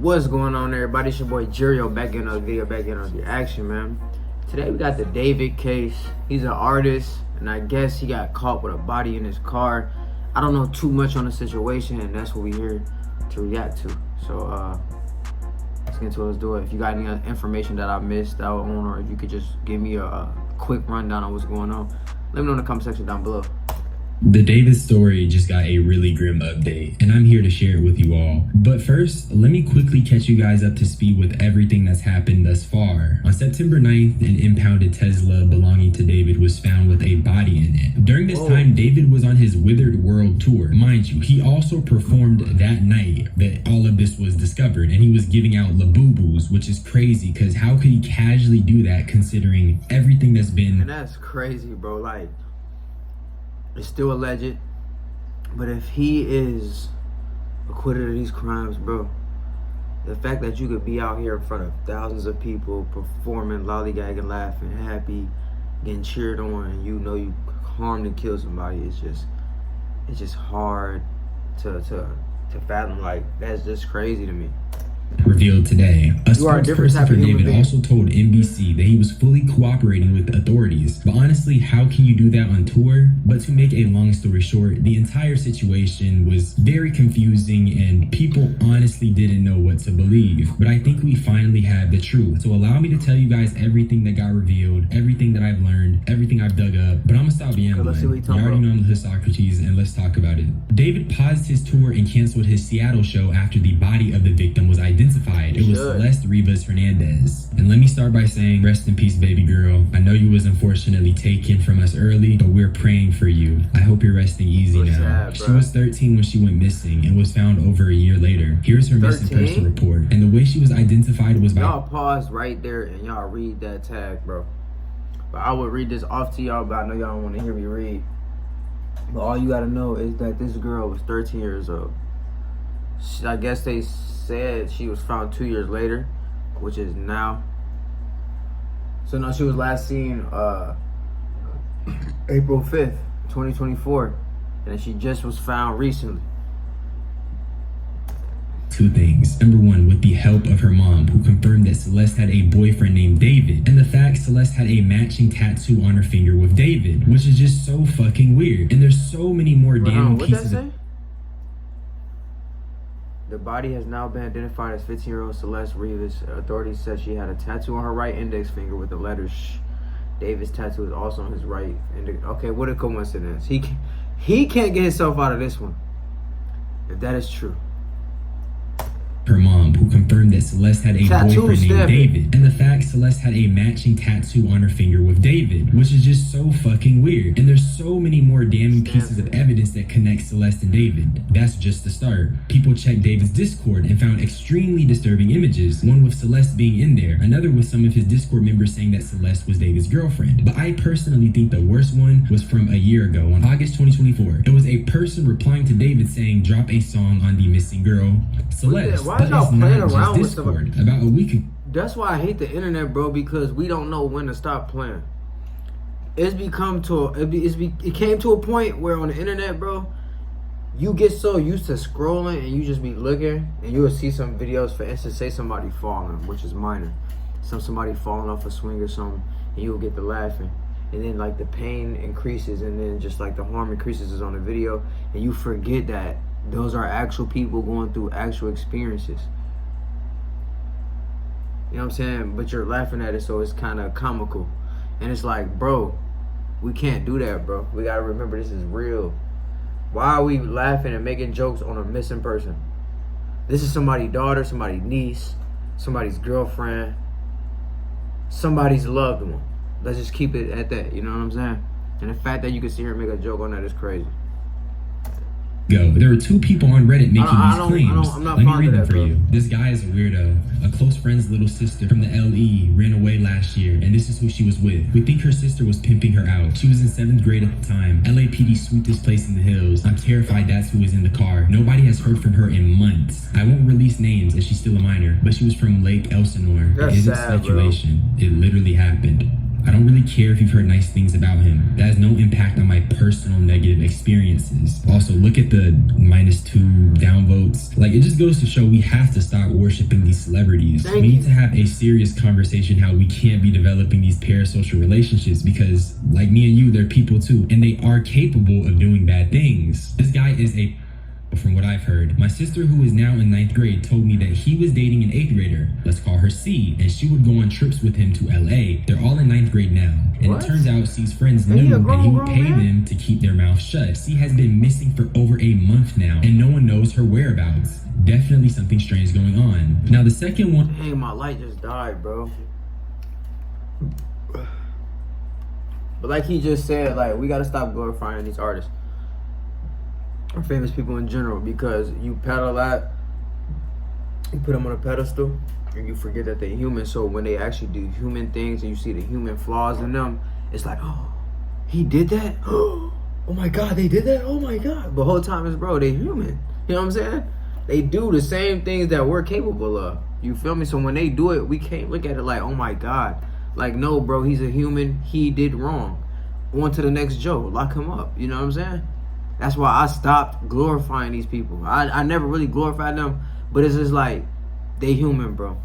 What's going on, everybody? It's your boy Gerio back in another video, back in on the action, man. Today we got the David case. He's an artist, and I guess he got caught with a body in his car. I don't know too much on the situation, and that's what we're here to react to. So let's get into it. Let's do it. If you got any information that I missed out on, or if you could just give me a quick rundown on what's going on, let me know in the comment section down below. The David story just got a really grim update, and I'm here to share it with you all. But first, let me quickly catch you guys up to speed with everything that's happened thus far. On September 9th, an impounded Tesla belonging to David was found with a body in it. During this time, David was on his Withered World tour. Mind you, he also performed that night that all of this was discovered, and he was giving out Labubus, which is crazy, because how could he casually do that considering everything that's been... And that's crazy, bro. Like, it's still alleged, but if he is acquitted of these crimes, bro, the fact that you could be out here in front of thousands of people performing, lollygagging, laughing, happy, getting cheered on, and you know you harmed and killed somebody, it's just hard to fathom. Like, that's just crazy to me. Revealed today. A spokesperson for David also told NBC that he was fully cooperating with authorities. But honestly, how can you do that on tour? But to make a long story short, the entire situation was very confusing and people honestly didn't know what to believe. But I think we finally have the truth. So allow me to tell you guys everything that got revealed, everything that I've learned, everything I've dug up. But I'm gonna stop yambling. You already know I'm the Socrates, and let's talk about it. David paused his tour and canceled his Seattle show after the body of the victim was identified. It was Celeste Rivas Hernandez. And let me start by saying, rest in peace, baby girl. I know you was unfortunately taken from us early, but we're praying for you. I hope you're resting easy now. She was 13 when she went missing and was found over a year later. Here's her missing person report. And the way she was identified was by... Y'all pause right there and y'all read that tag, bro. But I would read this off to y'all, but I know y'all don't want to hear me read. But all you gotta know is that this girl was 13 years old. I guess they said she was found 2 years later, which is now. So now she was last seen April 5th, 2024, and she just was found recently. Two things. Number one, with the help of her mom, who confirmed that Celeste had a boyfriend named David, and the fact Celeste had a matching tattoo on her finger with David, which is just so fucking weird. And there's so many more damn pieces of... The body has now been identified as 15-year-old Celeste Rivas. Authorities said she had a tattoo on her right index finger with the letter sh. David's tattoo is also on his right index. Okay, what a coincidence. He can't get himself out of this one, if that is true. Her mom, who confirmed that Celeste had a boyfriend named David, and the fact Celeste had a matching tattoo on her finger with David, which is just so fucking weird. And there's so many more damning pieces of evidence that connect Celeste and David. That's just the start. People checked David's Discord and found extremely disturbing images, one with Celeste being in there, another with some of his Discord members saying that Celeste was David's girlfriend. But I personally think the worst one was from a year ago, on August 2024. It was a person replying to David saying, drop a song on the missing girl, Celeste. Why y'all playing around with stuff? About a week ago. That's why I hate the internet, bro, because we don't know when to stop playing. It's become to it came to a point where on the internet, bro, you get so used to scrolling and you just be looking and you will see some videos, for instance, say somebody falling, which is minor. Somebody falling off a swing or something, and you'll get to laughing. And then like the pain increases, and then just like the harm increases on the video, and you forget that those are actual people going through actual experiences. You know what I'm saying? But you're laughing at it, so it's kind of comical. And it's like, bro, we can't do that, bro. We gotta remember this is real. Why are we laughing and making jokes on a missing person? This is somebody's daughter, somebody's niece, somebody's girlfriend, somebody's loved one. Let's just keep it at that, you know what I'm saying? And the fact that you can sit here and make a joke on that is crazy. There are two people on Reddit making these claims. Let me read them for you. This guy is a weirdo. A close friend's little sister from the LE ran away last year, and this is who she was with. We think her sister was pimping her out. She was in 7th grade at the time. LAPD swooped this place in the hills. I'm terrified that's who was in the car. Nobody has heard from her in months. I won't release names as she's still a minor, but she was from Lake Elsinore. It isn't speculation. It literally happened. I don't really care if you've heard nice things about him. That has no impact on my personal negative experiences. Also, look at the -2 downvotes. Like, it just goes to show we have to stop worshiping these celebrities. We need to have a serious conversation how we can't be developing these parasocial relationships, because like me and you, they're people too, and they are capable of doing bad things. This guy is a... From what I've heard, my sister, who is now in 9th grade, told me that he was dating an 8th grader, let's call her C, and she would go on trips with him to LA. They're all in 9th grade now, and it turns out C's friends knew, and he would pay them to keep their mouth shut. C has been missing for over a month now, and no one knows her whereabouts. Definitely something strange going on. Now the second one... Hey, my light just died, bro. But like he just said, like, we gotta stop glorifying these artists or famous people in general, because you pedal that, you put them on a pedestal, and you forget that they're human. So when they actually do human things and you see the human flaws in them, it's like, oh, he did that? Oh my God, they did that? Oh my God. But the whole time is, bro, they human. You know what I'm saying? They do the same things that we're capable of. You feel me? So when they do it, we can't look at it like, oh my God. Like, no, bro, he's a human. He did wrong. On to the next joke. Lock him up. You know what I'm saying? That's why I stopped glorifying these people. I never really glorified them, but it's just like, they human, bro.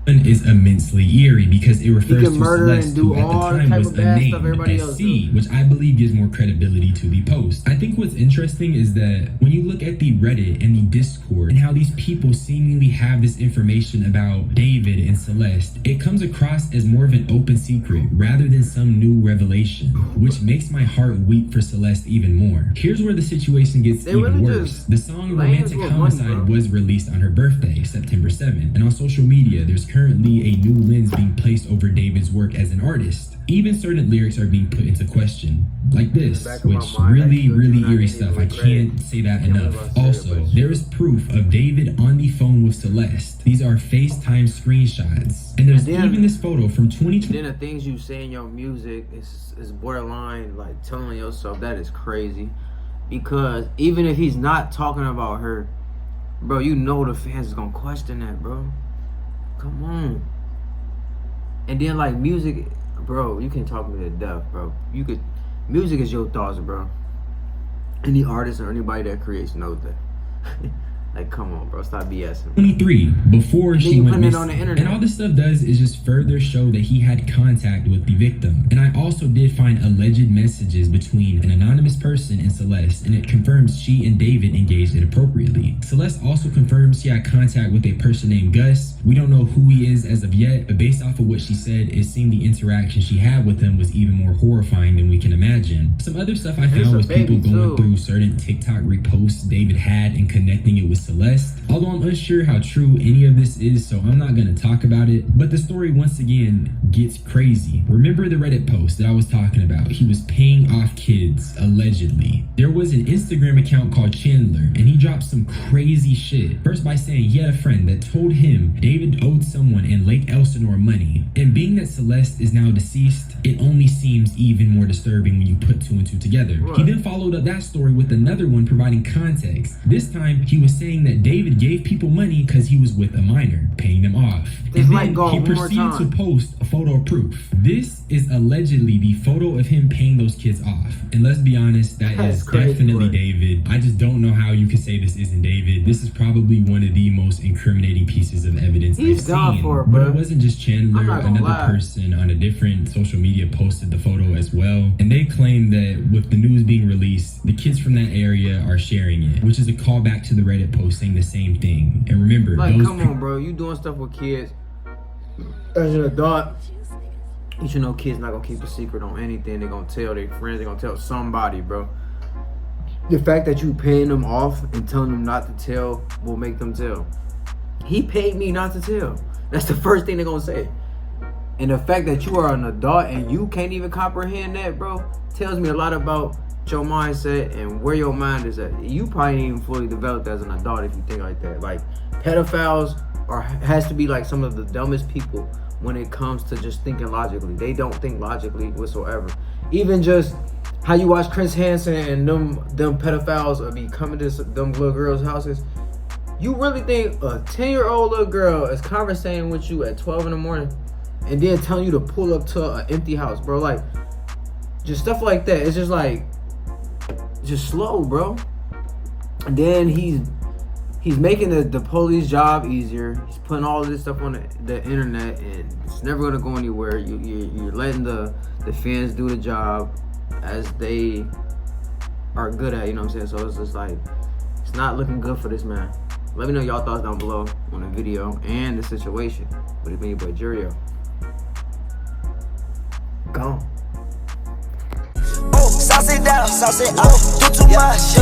Is immensely eerie because it refers to Celeste, who at the all time was unnamed as C, which I believe gives more credibility to the post. I think what's interesting is that when you look at the Reddit and the Discord and how these people seemingly have this information about David and Celeste, it comes across as more of an open secret rather than some new revelation, which makes my heart weep for Celeste even more. Here's where the situation gets even worse. The song Romantic Homicide was released on her birthday, September 7th, and on social media there's currently a new lens being placed over David's work as an artist. Even certain lyrics are being put into question, like this, which really eerie stuff. I can't say that enough. Also, there is proof of David on the phone with Celeste. These are FaceTime screenshots, and there's even this photo from 2020. Then the things you say in your music is borderline like telling yourself. That is crazy, because even if he's not talking about her, bro, you know the fans is gonna question that, bro. Come on. And then like music, bro, you can talk me to death, bro. Music is your thoughts, bro. Any artist or anybody that creates knows that. Like, come on, bro, stop BSing. 23, before she went missing. On the internet. And all this stuff does is just further show that he had contact with the victim. And I also did find alleged messages between an anonymous person and Celeste, and it confirms she and David engaged inappropriately. Celeste also confirms she had contact with a person named Gus. We don't know who he is as of yet, but based off of what she said, it seemed the interaction she had with him was even more horrifying than we can imagine. Some other stuff I found was people going through certain TikTok reposts David had and connecting it with Celeste. Although I'm unsure how true any of this is, so I'm not gonna talk about it. But the story once again gets crazy. Remember the Reddit post that I was talking about? He was paying off kids, allegedly. There was an Instagram account called Chandler, and he dropped some crazy shit. First by saying he had a friend that told him David owed someone in Lake Elsinore money. And being that Celeste is now deceased, it only seems even more disturbing when you put two and two together. He then followed up that story with another one providing context. This time, he was saying that David gave people money because he was with a minor, paying them off. And then he proceeded to post a photo of proof. This is allegedly the photo of him paying those kids off. And let's be honest, that is definitely David. I just don't know how you could say this isn't David. This is probably one of the most incriminating pieces of evidence I've seen. But it wasn't just Chandler. Another person on a different social media posted the photo as well. And they claim that with the news being released, the kids from that area are sharing it, which is a callback to the Reddit post saying the same thing. And remember, like, come on, bro, you doing stuff with kids as an adult. You should know kids not gonna keep a secret on anything. They're gonna tell their friends. They're gonna tell somebody, bro. The fact that you paying them off and telling them not to tell will make them tell. He paid me not to tell. That's the first thing they're gonna say. And the fact that you are an adult and you can't even comprehend that, bro, tells me a lot about your mindset and where your mind is at. You probably ain't even fully developed as an adult if you think like that. Like, pedophiles has to be like some of the dumbest people when it comes to just thinking logically. They don't think logically whatsoever. Even just how you watch Chris Hansen and them pedophiles be coming to them little girls' houses. You really think a 10-year-old little girl is conversating with you at 12 in the morning and then telling you to pull up to an empty house, bro. Like, just stuff like that. It's just like, just slow, bro. And then he's making the police job easier. He's putting all of this stuff on the internet, and it's never gonna go anywhere. You're letting the fans do the job as they are good at. You know what I'm saying? So it's just like, it's not looking good for this man. Let me know y'all thoughts down below on the video and the situation. But it's been your boy Gerio. Gone. Oh, sauce it down, sauce it out, do too much.